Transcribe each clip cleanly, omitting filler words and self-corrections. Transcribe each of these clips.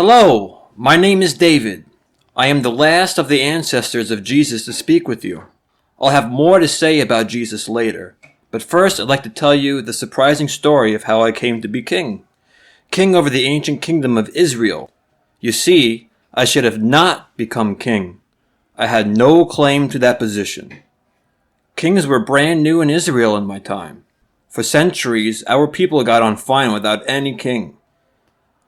Hello, my name is David. I am the last of the ancestors of Jesus to speak with you. I'll have more to say about Jesus later, but first I'd like to tell you the surprising story of how I came to be king. King over the ancient kingdom of Israel. You see, I should have not become king. I had no claim to that position. Kings were brand new in Israel in my time. For centuries, our people got on fine without any king.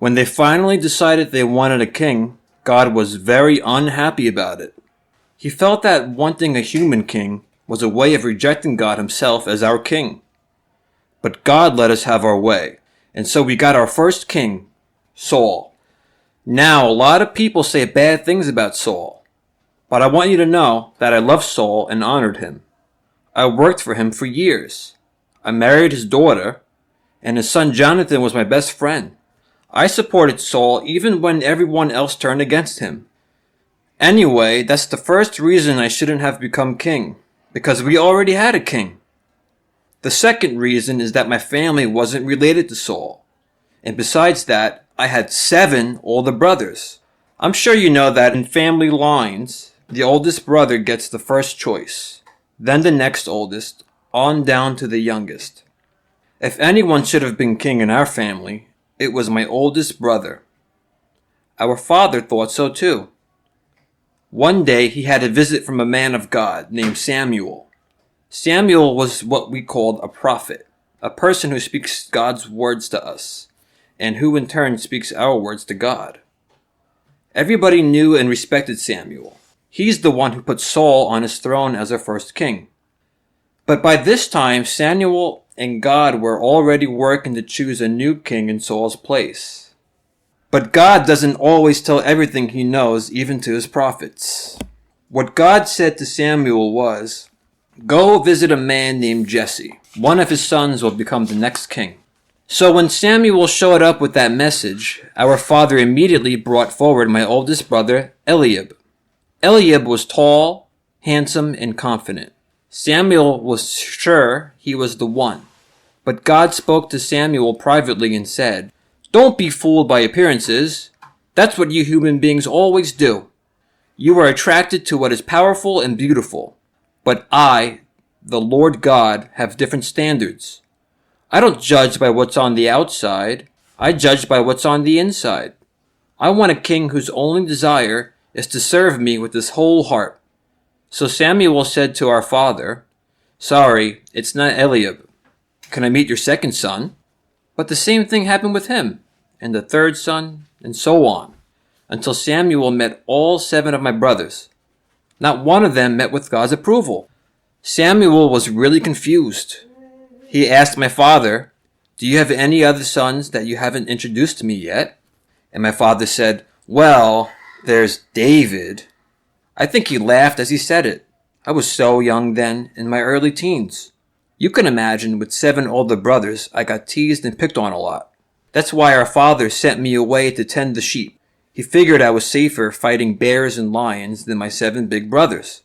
When they finally decided they wanted a king, God was very unhappy about it. He felt that wanting a human king was a way of rejecting God himself as our king. But God let us have our way, and so we got our first king, Saul. Now, a lot of people say bad things about Saul, but I want you to know that I loved Saul and honored him. I worked for him for years. I married his daughter, and his son Jonathan was my best friend. I supported Saul even when everyone else turned against him. Anyway, that's the first reason I shouldn't have become king, because we already had a king. The second reason is that my family wasn't related to Saul. And besides that, I had 7 older brothers. I'm sure you know that in family lines, the oldest brother gets the first choice, then the next oldest, on down to the youngest. If anyone should have been king in our family, it was my oldest brother. Our father thought so too. One day he had a visit from a man of God named Samuel. Samuel was what we called a prophet, a person who speaks God's words to us, and who in turn speaks our words to God. Everybody knew and respected Samuel. He's the one who put Saul on his throne as our first king. But by this time, Samuel and God were already working to choose a new king in Saul's place. But God doesn't always tell everything he knows, even to his prophets. What God said to Samuel was, "Go visit a man named Jesse. One of his sons will become the next king." So when Samuel showed up with that message, our father immediately brought forward my oldest brother, Eliab. Eliab was tall, handsome, and confident. Samuel was sure he was the one. But God spoke to Samuel privately and said, "Don't be fooled by appearances. That's what you human beings always do. You are attracted to what is powerful and beautiful. But I, the Lord God, have different standards. I don't judge by what's on the outside. I judge by what's on the inside. I want a king whose only desire is to serve me with his whole heart." So Samuel said to our father, "Sorry, it's not Eliab. Can I meet your second son?" But the same thing happened with him, and the third son, and so on, until Samuel met all 7 of my brothers. Not one of them met with God's approval. Samuel was really confused. He asked my father, "Do you have any other sons that you haven't introduced to me yet?" And my father said, "Well, there's David." I think he laughed as he said it. I was so young then, in my early teens. You can imagine, with 7 older brothers, I got teased and picked on a lot. That's why our father sent me away to tend the sheep. He figured I was safer fighting bears and lions than my 7 big brothers.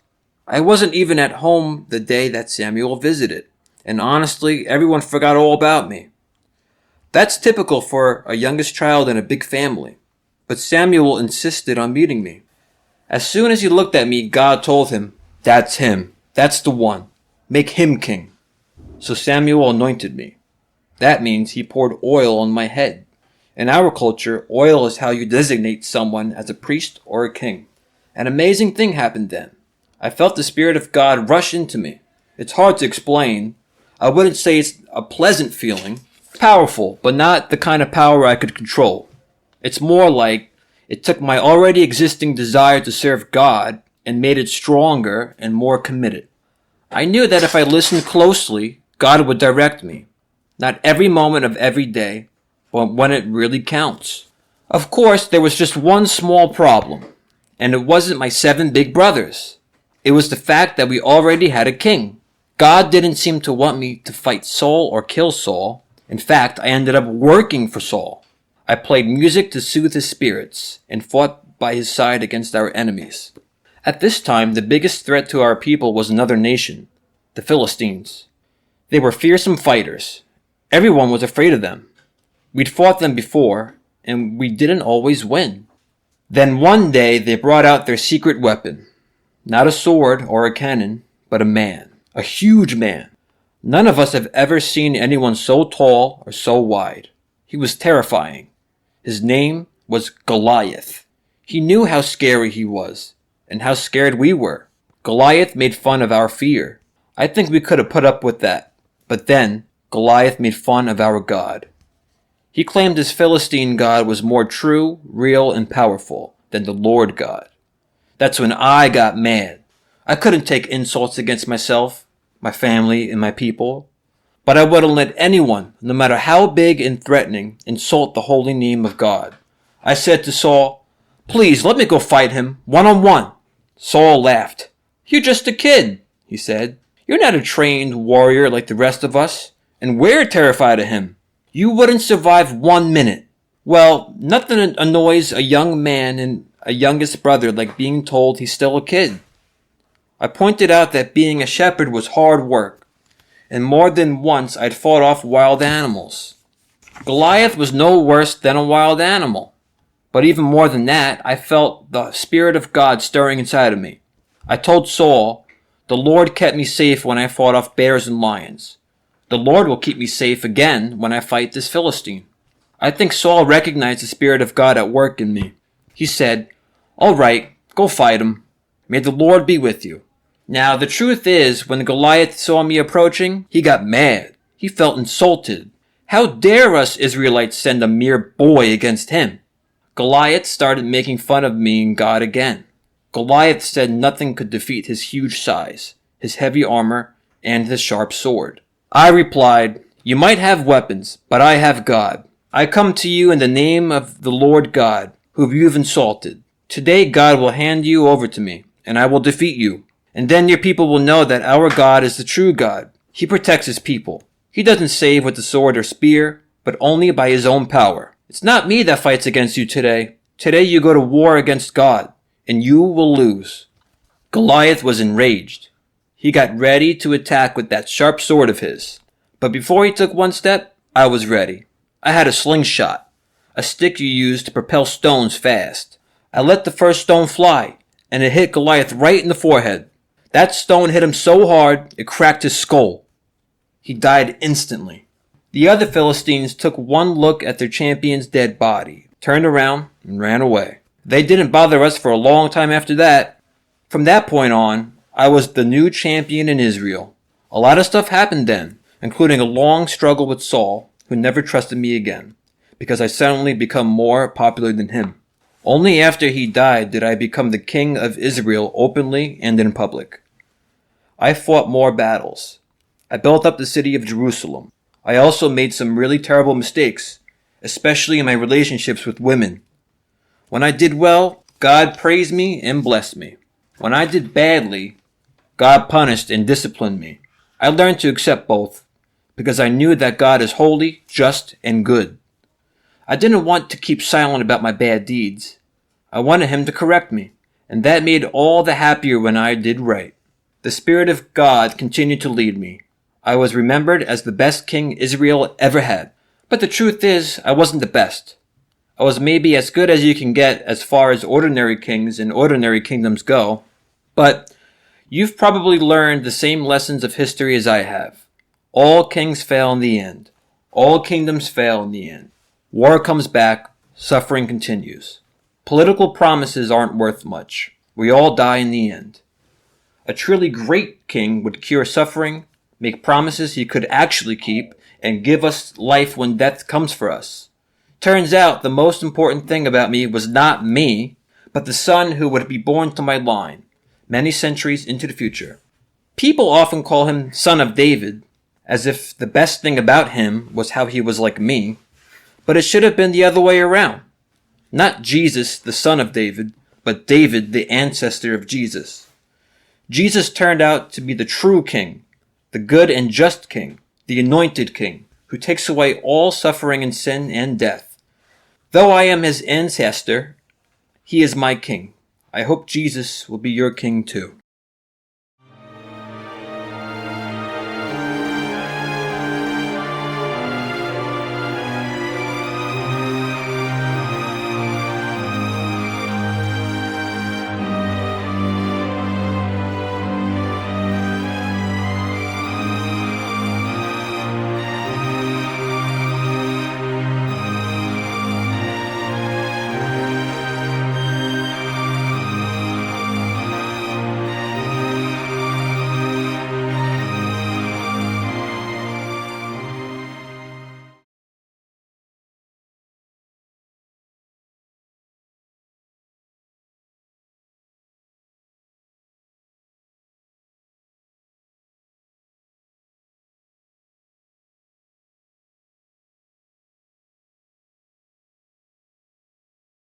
I wasn't even at home the day that Samuel visited, and honestly, everyone forgot all about me. That's typical for a youngest child in a big family, but Samuel insisted on meeting me. As soon as he looked at me, God told him, "That's him. That's the one. Make him king." So Samuel anointed me. That means he poured oil on my head. In our culture, oil is how you designate someone as a priest or a king. An amazing thing happened then. I felt the Spirit of God rush into me. It's hard to explain. I wouldn't say it's a pleasant feeling. Powerful, but not the kind of power I could control. It's more like it took my already existing desire to serve God and made it stronger and more committed. I knew that if I listened closely, God would direct me. Not every moment of every day, but when it really counts. Of course, there was just one small problem, and it wasn't my 7 big brothers. It was the fact that we already had a king. God didn't seem to want me to fight Saul or kill Saul. In fact, I ended up working for Saul. I played music to soothe his spirits and fought by his side against our enemies. At this time, the biggest threat to our people was another nation, the Philistines. They were fearsome fighters. Everyone was afraid of them. We'd fought them before, and we didn't always win. Then one day they brought out their secret weapon. Not a sword or a cannon, but a man. A huge man. None of us have ever seen anyone so tall or so wide. He was terrifying. His name was Goliath. He knew how scary he was, and how scared we were. Goliath made fun of our fear. I think we could have put up with that. But then, Goliath made fun of our God. He claimed his Philistine God was more true, real, and powerful than the Lord God. That's when I got mad. I couldn't take insults against myself, my family, and my people. But I wouldn't let anyone, no matter how big and threatening, insult the holy name of God. I said to Saul, "Please let me go fight him, one-on-one." Saul laughed. "You're just a kid," he said. "You're not a trained warrior like the rest of us, and we're terrified of him. You wouldn't survive 1 minute." Well, nothing annoys a young man and a youngest brother like being told he's still a kid. I pointed out that being a shepherd was hard work, and more than once I'd fought off wild animals. Goliath was no worse than a wild animal. But even more than that, I felt the Spirit of God stirring inside of me. I told Saul, "The Lord kept me safe when I fought off bears and lions. The Lord will keep me safe again when I fight this Philistine." I think Saul recognized the Spirit of God at work in me. He said, "All right, go fight him. May the Lord be with you." Now, the truth is, when Goliath saw me approaching, he got mad. He felt insulted. How dare us Israelites send a mere boy against him? Goliath started making fun of me and God again. Goliath said nothing could defeat his huge size, his heavy armor, and his sharp sword. I replied, "You might have weapons, but I have God. I come to you in the name of the Lord God, whom you've insulted. Today God will hand you over to me, and I will defeat you. And then your people will know that our God is the true God. He protects his people. He doesn't save with the sword or spear, but only by his own power. It's not me that fights against you today. Today you go to war against God, and you will lose." Goliath was enraged. He got ready to attack with that sharp sword of his. But before he took one step, I was ready. I had a slingshot, a stick you use to propel stones fast. I let the first stone fly, and it hit Goliath right in the forehead. That stone hit him so hard, it cracked his skull. He died instantly. The other Philistines took one look at their champion's dead body, turned around, and ran away. They didn't bother us for a long time after that. From that point on, I was the new champion in Israel. A lot of stuff happened then, including a long struggle with Saul, who never trusted me again, because I suddenly become more popular than him. Only after he died did I become the king of Israel openly and in public. I fought more battles. I built up the city of Jerusalem. I also made some really terrible mistakes, especially in my relationships with women. When I did well, God praised me and blessed me. When I did badly, God punished and disciplined me. I learned to accept both, because I knew that God is holy, just, and good. I didn't want to keep silent about my bad deeds. I wanted him to correct me, and that made all the happier when I did right. The Spirit of God continued to lead me. I was remembered as the best king Israel ever had. But the truth is, I wasn't the best. I was maybe as good as you can get as far as ordinary kings and ordinary kingdoms go. But you've probably learned the same lessons of history as I have. All kings fail in the end. All kingdoms fail in the end. War comes back. Suffering continues. Political promises aren't worth much. We all die in the end. A truly great king would cure suffering, make promises he could actually keep, and give us life when death comes for us. Turns out the most important thing about me was not me, but the son who would be born to my line, many centuries into the future. People often call him Son of David, as if the best thing about him was how he was like me, but it should have been the other way around. Not Jesus, the son of David, but David, the ancestor of Jesus. Jesus turned out to be the true king, the good and just king, the anointed king, who takes away all suffering and sin and death. Though I am his ancestor, he is my king. I hope Jesus will be your king too.